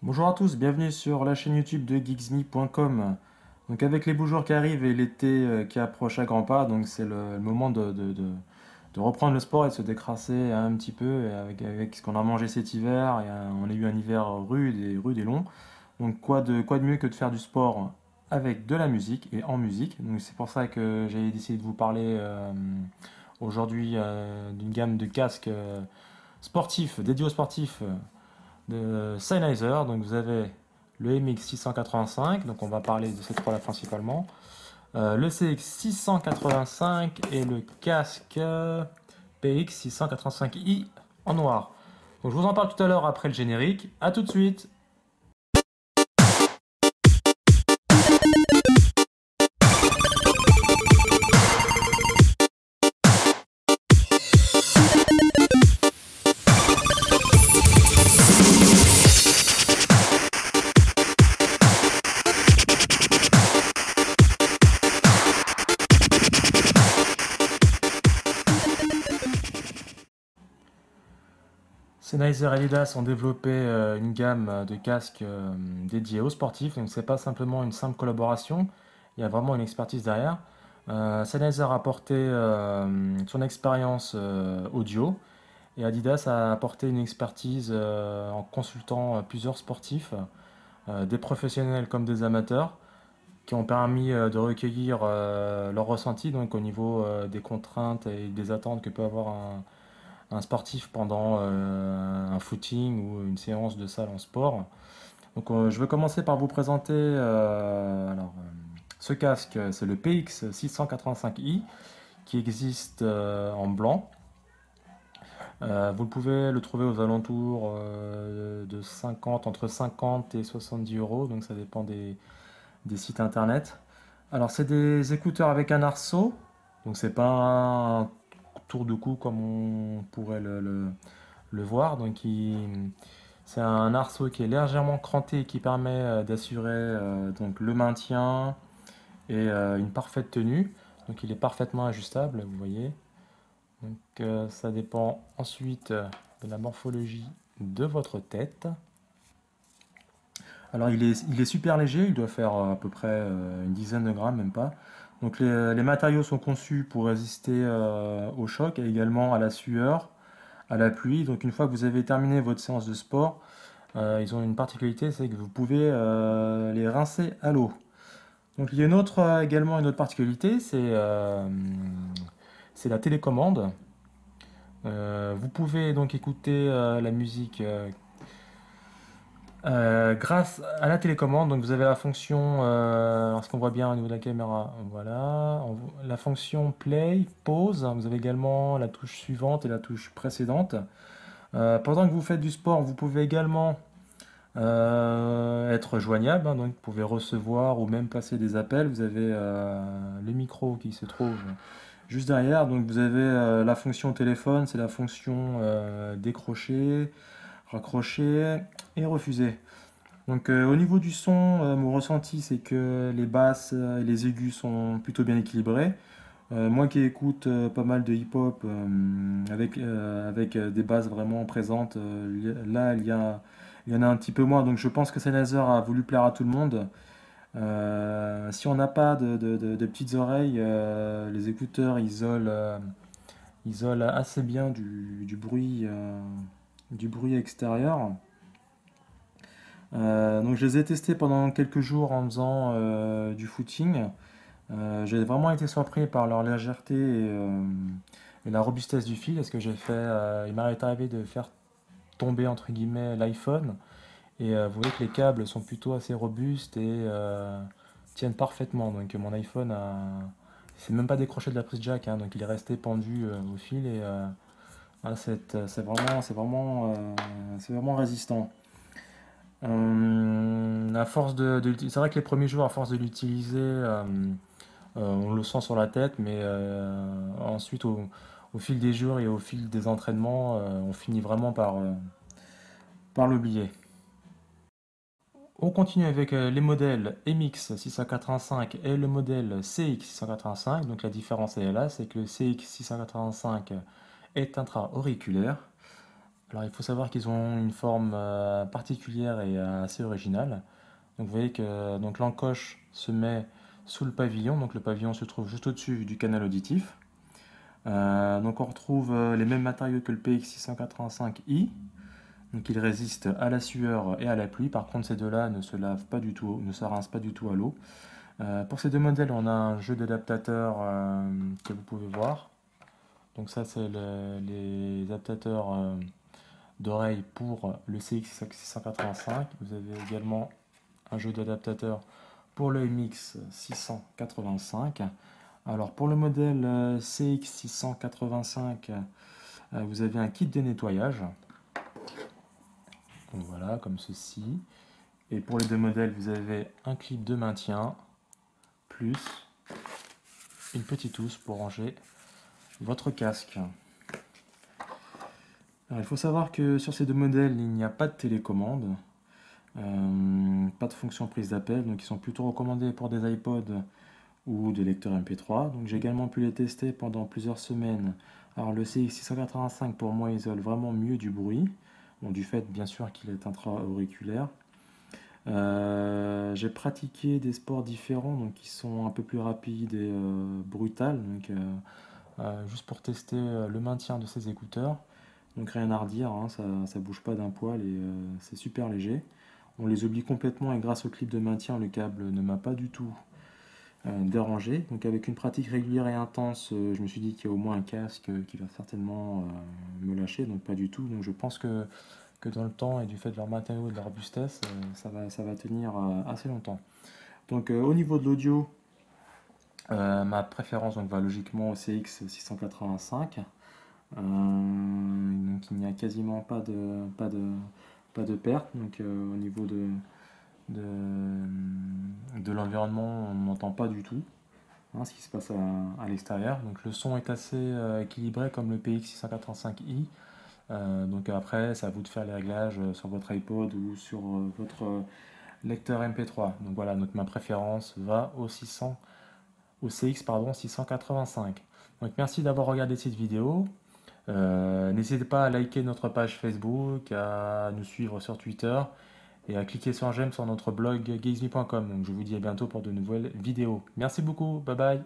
Bonjour à tous, bienvenue sur la chaîne YouTube de geeksme.com. Donc avec les beaux jours qui arrivent et l'été qui approche à grands pas, donc c'est le moment de reprendre le sport et de se décrasser un petit peu avec ce qu'on a mangé cet hiver. On a eu un hiver rude et long. Donc quoi de mieux que de faire du sport avec de la musique et en musique. Donc c'est pour ça que j'ai décidé de vous parler aujourd'hui d'une gamme de casques sportifs, dédiés aux sportifs de Sennheiser. Donc vous avez le MX 685, donc on va parler de ces trois-là principalement. Le CX 685 et le casque PX 685i en noir. Donc je vous en parle tout à l'heure après le générique. A tout de suite. Sennheiser et Adidas ont développé une gamme de casques dédiés aux sportifs. Donc c'est pas simplement une simple collaboration, il y a vraiment une expertise derrière. Sennheiser a apporté son expérience audio et Adidas a apporté une expertise en consultant plusieurs sportifs, des professionnels comme des amateurs, qui ont permis de recueillir leurs ressentis donc au niveau des contraintes et des attentes que peut avoir un sportif pendant un footing ou une séance de salle en sport. Donc, je vais commencer par vous présenter ce casque, c'est le PX 685i qui existe en blanc. Vous pouvez le trouver aux alentours de 50, entre 50 et 70 euros, donc ça dépend des sites internet. Alors, c'est des écouteurs avec un arceau, donc c'est pas un tour de cou comme on pourrait le voir. C'est un arceau qui est légèrement cranté et qui permet d'assurer donc le maintien et une parfaite tenue. Donc il est parfaitement ajustable, vous voyez. Donc ça dépend ensuite de la morphologie de votre tête. Alors il est super léger, il doit faire à peu près une dizaine de grammes, même pas. Donc les matériaux sont conçus pour résister au choc et également à la sueur, à la pluie. Donc une fois que vous avez terminé votre séance de sport, ils ont une particularité, c'est que vous pouvez les rincer à l'eau. Donc il y a également une autre particularité, c'est la télécommande. Vous pouvez donc écouter la musique grâce à la télécommande. Donc vous avez la fonction, alors ce qu'on voit bien au niveau de la caméra, voilà, la fonction play, pause. Vous avez également la touche suivante et la touche précédente. Pendant que vous faites du sport, vous pouvez également être joignable, hein, donc vous pouvez recevoir ou même passer des appels. Vous avez le micro qui se trouve juste derrière, donc vous avez la fonction téléphone, c'est la fonction décrocher, raccrocher et refuser. Donc au niveau du son, mon ressenti c'est que les basses et les aigus sont plutôt bien équilibrés. Moi qui écoute pas mal de hip-hop avec des basses vraiment présentes, là il y en a un petit peu moins. Donc je pense que Sennheiser a voulu plaire à tout le monde. Si on n'a pas de petites oreilles, les écouteurs isolent assez bien du bruit extérieur. Donc je les ai testés pendant quelques jours en faisant du footing. J'ai vraiment été surpris par leur légèreté et la robustesse du fil. Est-ce que il m'est arrivé de faire tomber entre guillemets l'iPhone et vous voyez que les câbles sont plutôt assez robustes et tiennent parfaitement. Donc mon iPhone c'est même pas décroché de la prise jack, hein, donc il est resté pendu au fil et voilà, c'est vraiment résistant. C'est vrai que les premiers jours, à force de l'utiliser, on le sent sur la tête, mais ensuite, au fil des jours et au fil des entraînements, on finit vraiment par l'oublier. On continue avec les modèles MX 685 et le modèle CX 685. Donc la différence est là, c'est que le CX 685 est intra-auriculaire. Alors il faut savoir qu'ils ont une forme particulière et assez originale. Donc vous voyez que donc l'encoche se met sous le pavillon, donc le pavillon se trouve juste au-dessus du canal auditif. Donc on retrouve les mêmes matériaux que le PX685i, donc ils résistent à la sueur et à la pluie. Par contre ces deux-là ne se lavent pas du tout, ne se rincent pas du tout à l'eau. Pour ces deux modèles, on a un jeu d'adaptateurs que vous pouvez voir. Donc ça c'est les adaptateurs d'oreilles pour le CX685. Vous avez également un jeu d'adaptateurs pour le MX685. Alors pour le modèle CX685, vous avez un kit de nettoyage. Donc voilà, comme ceci. Et pour les deux modèles, vous avez un clip de maintien, plus une petite housse pour ranger votre casque. Alors, il faut savoir que sur ces deux modèles, il n'y a pas de télécommande, pas de fonction prise d'appel, donc ils sont plutôt recommandés pour des iPods ou des lecteurs MP3. Donc j'ai également pu les tester pendant plusieurs semaines. Alors le CX685 pour moi isole vraiment mieux du bruit, bon, du fait bien sûr qu'il est intra-auriculaire. J'ai pratiqué des sports différents, donc qui sont un peu plus rapides et brutales, donc juste pour tester le maintien de ces écouteurs. Donc rien à redire, hein, ça bouge pas d'un poil et c'est super léger. On les oublie complètement et grâce au clip de maintien, le câble ne m'a pas du tout dérangé. Donc avec une pratique régulière et intense, je me suis dit qu'il y a au moins un casque qui va certainement me lâcher, donc pas du tout. Donc je pense que dans le temps et du fait de leur matériau et de leur robustesse, ça va tenir assez longtemps. Donc au niveau de l'audio, ma préférence donc, va logiquement au CX685. Donc il n'y a quasiment pas de perte. Donc au niveau de, de l'environnement, on n'entend pas du tout hein, ce qui se passe à l'extérieur. Donc le son est assez équilibré comme le PX685i. Donc après, c'est à vous de faire les réglages sur votre iPod ou sur votre lecteur MP3. Donc voilà, donc ma préférence va au CX pardon, 685. Donc merci d'avoir regardé cette vidéo. N'hésitez pas à liker notre page Facebook, à nous suivre sur Twitter et à cliquer sur j'aime sur notre blog geeksme.com. Donc je vous dis à bientôt pour de nouvelles vidéos. Merci beaucoup, bye bye.